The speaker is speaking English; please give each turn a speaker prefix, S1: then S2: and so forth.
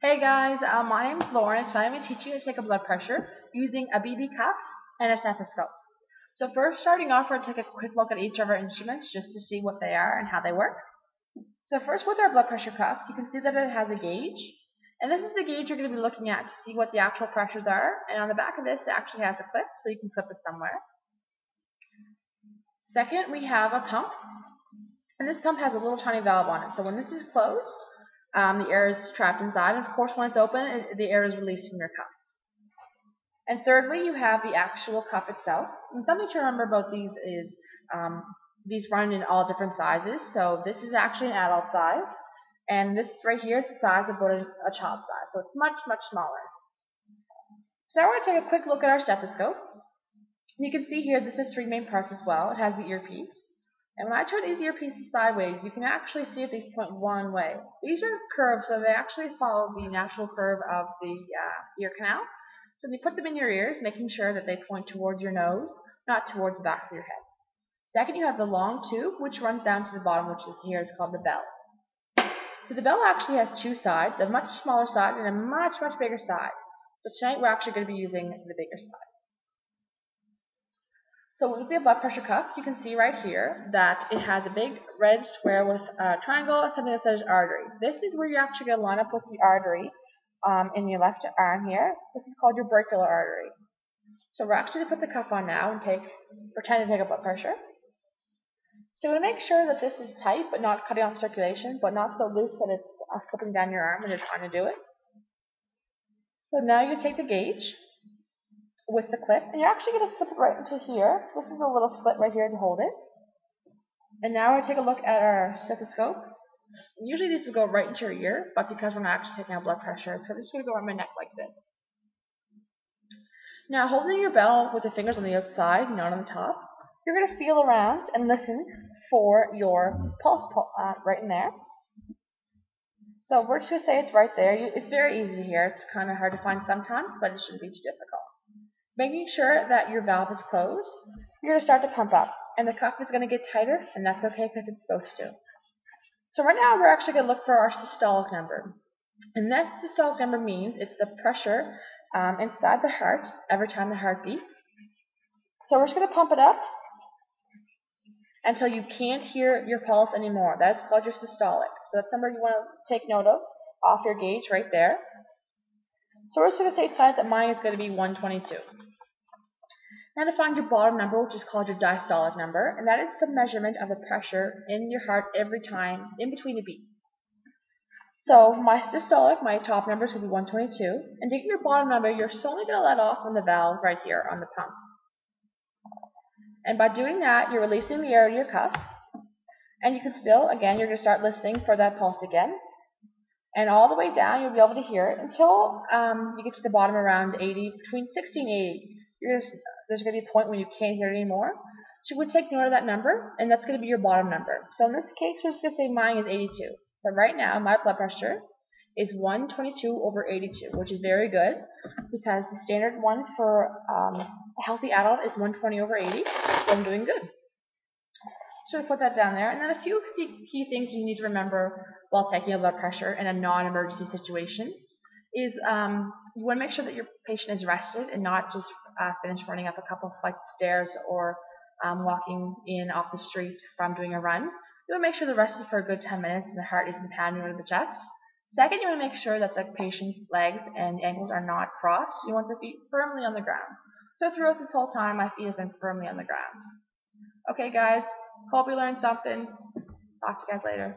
S1: Hey guys, my name is Lauren, and I'm going to teach you how to take a blood pressure using a BB cuff and a stethoscope. So first, starting off, we're going to take a quick look at each of our instruments just to see what they are and how they work. So first, with our blood pressure cuff, you can see that it has a gauge, and this is the gauge you're going to be looking at to see what the actual pressures are, and on the back of this, it actually has a clip, so you can clip it somewhere. Second, we have a pump, and this pump has a little tiny valve on it, so when this is closed, the air is trapped inside, and of course when it's open, the air is released from your cuff. And thirdly, you have the actual cuff itself. And something to remember about these is these run in all different sizes. So this is actually an adult size, and this right here is the size of about a child size. So it's much, much smaller. So now we're going to take a quick look at our stethoscope. You can see here this has three main parts as well. It has the earpiece. And when I turn these earpieces sideways, you can actually see if these point one way. These are curved, so they actually follow the natural curve of the ear canal. So you put them in your ears, making sure that they point towards your nose, not towards the back of your head. Second, you have the long tube, which runs down to the bottom, which is here. It's called the bell. So the bell actually has two sides, a much smaller side and a much, much bigger side. So tonight we're actually going to be using the bigger side. So with the blood pressure cuff, you can see right here that it has a big red square with a triangle and something that says artery. This is where you're actually going to line up with the artery in your left arm here. This is called your brachial artery. So we're actually going to put the cuff on now and pretend to take a blood pressure. So we make sure that this is tight but not cutting off circulation, but not so loose that it's slipping down your arm when you're trying to do it. So now you take the gauge with the clip, and you're actually going to slip it right into here. This is a little slit right here to hold it. And now we'll take a look at our stethoscope. Usually these would go right into your ear, but because we're not actually taking out blood pressure, so it's just going to go around my neck like this. Now, holding your bell with the fingers on the outside, not on the top, you're going to feel around and listen for your pulse right in there. So we're just going to say it's right there. It's very easy to hear. It's kind of hard to find sometimes, but it shouldn't be too difficult. Making sure that your valve is closed, you're going to start to pump up, and the cuff is going to get tighter, and that's okay because it's supposed to. So right now we're actually going to look for our systolic number, and that systolic number means it's the pressure inside the heart every time the heart beats. So we're just going to pump it up until you can't hear your pulse anymore. That's called your systolic. So that's something you want to take note of off your gauge right there. So we're just going to say tonight that mine is going to be 122. Now to find your bottom number, which is called your diastolic number, and that is the measurement of the pressure in your heart every time in between the beats. So my systolic, my top number is going to be 122, and to get your bottom number, you're solely going to let off on the valve right here on the pump. And by doing that, you're releasing the air to your cuff, and you can still, again, you're going to start listening for that pulse again. And all the way down, you'll be able to hear it until you get to the bottom around 80, between 60 and 80. There's going to be a point when you can't hear it anymore. So you would take note of that number, and that's going to be your bottom number. So in this case, we're just going to say mine is 82. So right now, my blood pressure is 122/82, which is very good because the standard one for a healthy adult is 120/80. So I'm doing good. So we put that down there, and then a few key things you need to remember while taking a blood pressure in a non-emergency situation is you want to make sure that your patient is rested and not just finished running up a couple of flights of stairs or walking in off the street from doing a run. You want to make sure they're rested for a good 10 minutes and the heart isn't pounding under the chest. Second, you want to make sure that the patient's legs and ankles are not crossed. You want their feet firmly on the ground. So throughout this whole time, my feet have been firmly on the ground. Okay, guys. Hope you learned something. Talk to you guys later.